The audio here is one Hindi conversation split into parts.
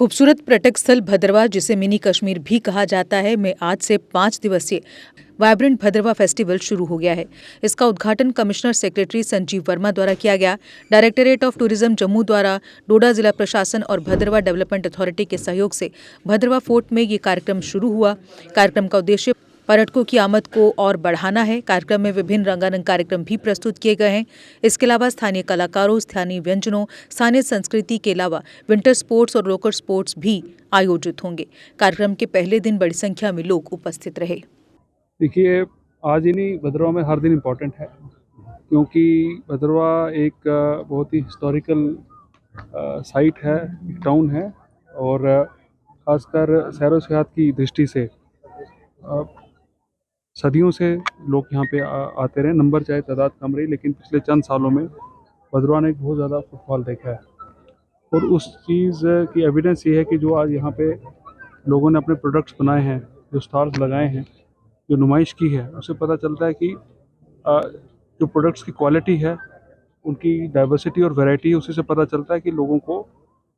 खूबसूरत पर्यटक स्थल भद्रवा, जिसे मिनी कश्मीर भी कहा जाता है, में आज से 5 दिवसीय वाइब्रेंट भद्रवा फेस्टिवल शुरू हो गया है। इसका उद्घाटन कमिश्नर सेक्रेटरी संजीव वर्मा द्वारा किया गया। डायरेक्टरेट ऑफ टूरिज्म जम्मू द्वारा डोडा जिला प्रशासन और भद्रवा डेवलपमेंट अथॉरिटी के सहयोग से भद्रवा फोर्ट में ये कार्यक्रम शुरू हुआ। कार्यक्रम का उद्देश्य पर्यटकों की आमद को और बढ़ाना है। कार्यक्रम में विभिन्न रंगारंग कार्यक्रम भी प्रस्तुत किए गए हैं। इसके अलावा स्थानीय कलाकारों, स्थानीय व्यंजनों, स्थानीय संस्कृति के अलावा विंटर स्पोर्ट्स और लोकल स्पोर्ट्स भी आयोजित होंगे। कार्यक्रम के पहले दिन बड़ी संख्या में लोग उपस्थित रहे। देखिए, आज ही नहीं, भद्रवा में हर दिन इम्पोर्टेंट है, क्योंकि भद्रवा एक बहुत ही हिस्टोरिकल साइट है, एक टाउन है, और ख़ासकर सैरो सयाहत की दृष्टि से सदियों से लोग यहाँ पे आते रहे। नंबर चाहे तादाद कम रही, लेकिन पिछले चंद सालों में भद्रवा ने एक बहुत ज़्यादा फुटफॉल देखा है। और उस चीज़ की एविडेंस ये है कि जो आज यहाँ पे लोगों ने अपने प्रोडक्ट्स बनाए हैं, जो स्टॉल्स लगाए हैं, जो नुमाइश की है, उससे पता चलता है कि जो प्रोडक्ट्स की क्वालिटी है, उनकी डाइवर्सिटी और वैरायटी, उसी से पता चलता है कि लोगों को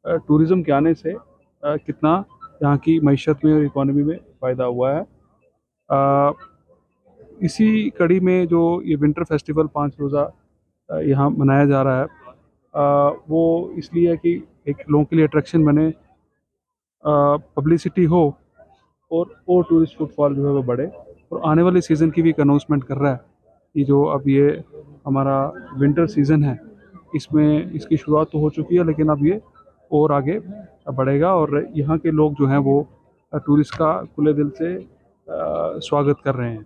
टूरिज़्म के आने से कितना यहाँ की मईशत में और इकॉनमी में फ़ायदा हुआ है। इसी कड़ी में जो ये विंटर फेस्टिवल 5 रोज़ा यहाँ मनाया जा रहा है, वो इसलिए है कि एक लोगों के लिए अट्रैक्शन बने, पब्लिसिटी हो, और टूरिस्ट फुटफॉल जो है वो बढ़े। और आने वाले सीज़न की भी एक अनाउंसमेंट कर रहा है कि जो अब ये हमारा विंटर सीज़न है, इसमें इसकी शुरुआत तो हो चुकी है, लेकिन अब ये और आगे बढ़ेगा। और यहाँ के लोग जो हैं वो टूरिस्ट का खुले दिल से स्वागत कर रहे हैं।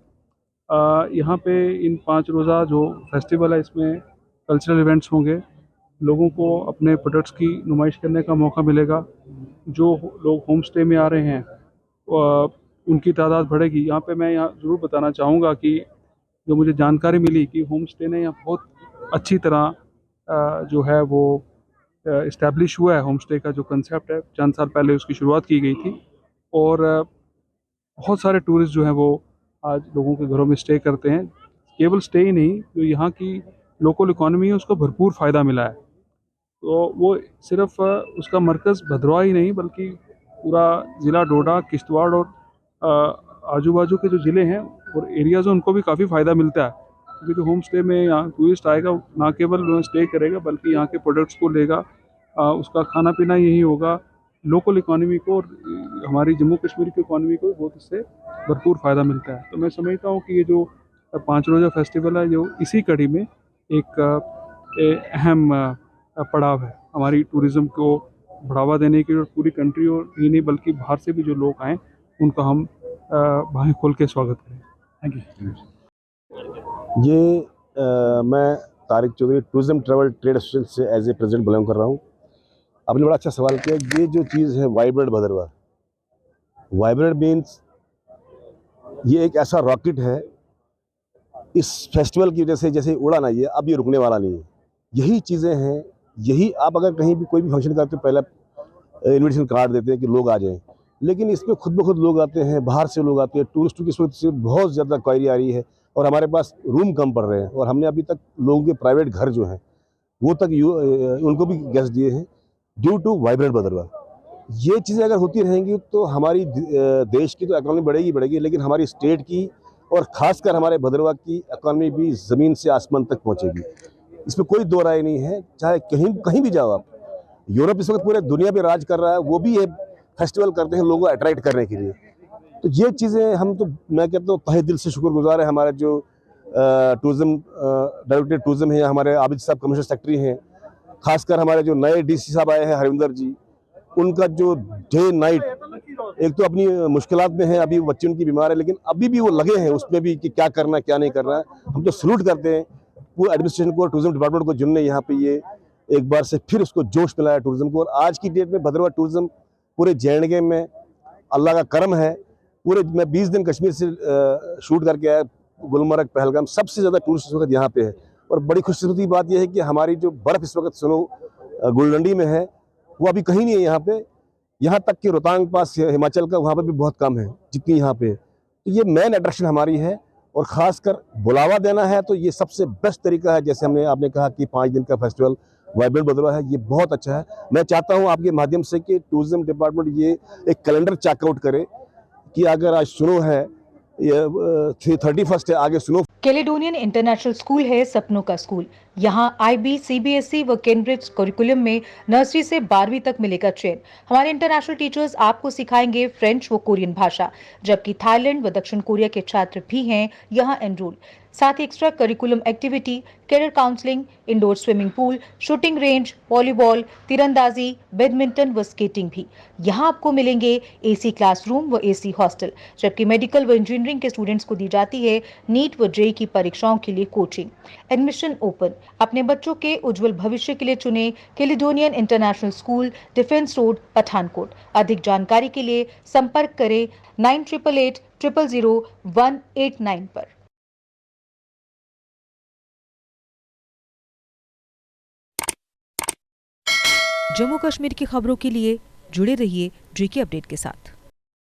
यहाँ पे इन 5 रोज़ा जो फेस्टिवल है, इसमें कल्चरल इवेंट्स होंगे, लोगों को अपने प्रोडक्ट्स की नुमाइश करने का मौका मिलेगा। जो लोग होम स्टे में आ रहे हैं, उनकी तादाद बढ़ेगी। यहाँ पे मैं ज़रूर बताना चाहूँगा कि जो मुझे जानकारी मिली कि होम स्टे ने यहाँ बहुत अच्छी तरह जो है वो इस्टेब्लिश हुआ है। होम स्टे का जो कंसेप्ट है, चंद साल पहले उसकी शुरुआत की गई थी, और बहुत सारे टूरिस्ट जो हैं वो आज लोगों के घरों में स्टे करते हैं। केवल स्टे ही नहीं, जो यहाँ की लोकल इकॉनमी है, उसको भरपूर फ़ायदा मिला है। तो वो सिर्फ उसका मरकज़ भद्रवा ही नहीं, बल्कि पूरा ज़िला डोडा, किश्तवाड़ और आजू बाजू के जो ज़िले हैं और एरियाज़ हैं, उनको भी काफ़ी फ़ायदा मिलता है। क्योंकि जो होम स्टे में यहाँ टूरिस्ट आएगा, ना केवल स्टे करेगा, बल्कि यहाँ के प्रोडक्ट्स को लेगा, उसका खाना पीना यही होगा। लोकल इकॉनमी को और हमारी जम्मू कश्मीर की इकॉनमी को बहुत इससे भरपूर फ़ायदा मिलता है। तो मैं समझता हूँ कि ये जो 5 रोज़ा फेस्टिवल है, जो इसी कड़ी में एक अहम पड़ाव है हमारी टूरिज़्म को बढ़ावा देने की। और पूरी कंट्री और ही नहीं, बल्कि बाहर से भी जो लोग आएँ, उनका हम बाहें खोल के स्वागत करें। Thank you. मैं Tariq Chaudhary tourism travel trade association से एज ए प्रेसिडेंट बिलोंग कर रहा हूँ। आपने बड़ा अच्छा सवाल किया। ये जो चीज़ है वाइब्रेंट भद्रवा, वाइब्रेंट मीन्स ये एक ऐसा रॉकेट है, इस फेस्टिवल की वजह से जैसे उड़ा ना, ये अब ये रुकने वाला नहीं है। यही चीज़ें हैं, यही आप अगर कहीं भी कोई भी फंक्शन करते हो, पहले इन्विटेशन कार्ड देते हैं कि लोग आ जाएं, लेकिन इसमें खुद ब खुद लोग आते हैं, बाहर से लोग आते हैं। टूरिस्टों की सूरत से बहुत ज़्यादा क्वायरी आ रही है, और हमारे पास रूम कम पड़ रहे हैं, और हमने अभी तक लोगों के प्राइवेट घर जो हैं वो तक उनको भी गेस्ट दिए हैं ड्यू टू वाइब्रेंट भद्रवा। ये चीज़ें अगर होती रहेंगी तो हमारी देश की तो इकॉनमी बढ़ेगी, लेकिन हमारी स्टेट की और ख़ासकर हमारे भद्रवा की इकॉनमी भी ज़मीन से आसमान तक पहुँचेगी। इसमें कोई दो राय नहीं है। चाहे कहीं भी जाओ आप, यूरोप इस वक्त पूरे दुनिया पे राज कर रहा है, वो भी ये फेस्टिवल करते हैं लोगों को अट्रैक्ट करने के लिए। तो ये चीज़ें हम तो, मैं कहता हूँ, तहे दिल से शुक्रगुजार है हमारे जो टूरिज़्म डायरेक्टर टूरिज़्म है, हमारे आबिद साहब कमिश्नर सेक्रेटरी हैं, खासकर हमारे जो नए डीसी साहब आए हैं हरविंदर जी, उनका जो डे नाइट, एक तो अपनी मुश्किलात में है, अभी बच्चे उनकी बीमार है, लेकिन अभी भी वो लगे हैं उसमें भी कि क्या करना है क्या नहीं करना है। हम तो सल्यूट करते हैं पूरे एडमिनिस्ट्रेशन को, टूरिज्म डिपार्टमेंट को, जिनने यहाँ पे ये एक बार से फिर उसको जोश मिलाया टूरिज्म को। और आज की डेट में भद्रवा टूरिज्म पूरे JNK में अल्लाह का करम है। पूरे मैं 20 दिन कश्मीर से शूट करके आया, गुलमर्ग, पहलगाम, सबसे ज़्यादा टूरिस्ट इस वक्त यहाँ पे है। और बड़ी खुशकिस्मती की बात यह है कि हमारी जो बर्फ़ इस वक्त स्नो गुलडंडी में है, वो अभी कहीं नहीं है यहाँ पे। यहाँ तक कि रोहतांग पास हिमाचल का, वहाँ पर भी बहुत कम है जितनी यहाँ पे है। तो ये मेन अट्रैक्शन हमारी है, और ख़ासकर बुलावा देना है तो ये सबसे बेस्ट तरीका है। जैसे आपने कहा कि 5 दिन का फेस्टिवल, वाइब्रेंट भदरवा है, ये बहुत अच्छा है। मैं चाहता हूँ आपके माध्यम से कि टूरिज्म डिपार्टमेंट ये एक कैलेंडर चेकआउट करे कि अगर आज सुनो है, ये 31 है, आगे सुनो। कैलेडोनियन इंटरनेशनल स्कूल है सपनों का स्कूल। यहाँ IB, CBSE व कैम्ब्रिज करिकुलम में नर्सरी से 12वीं तक मिलेगा ट्रेन। हमारे इंटरनेशनल टीचर्स आपको सिखाएंगे फ्रेंच व कोरियन भाषा, जबकि थाईलैंड व दक्षिण कोरिया के छात्र भी हैं यहाँ एनरोल। साथ ही extra curriculum activity, career counselling, indoor swimming pool, shooting range, volleyball, तीरंदाजी, बैडमिंटन व स्केटिंग भी। यहाँ आपको मिलेंगे AC क्लासरूम व AC हॉस्टल, जबकि मेडिकल व इंजीनियरिंग के स्टूडेंट्स को दी जाती है नीट व JEE की परीक्षाओं के लिए कोचिंग। Admission open. अपने बच्चों के उज्जवल भविष्य के लिए चुने Caledonian international school, defence road, Pathankot. अधिक जानकारी के लिए संपर्क करें 9888 000 189 पर। जम्मू कश्मीर की खबरों के लिए जुड़े रहिए JK अपडेट के साथ।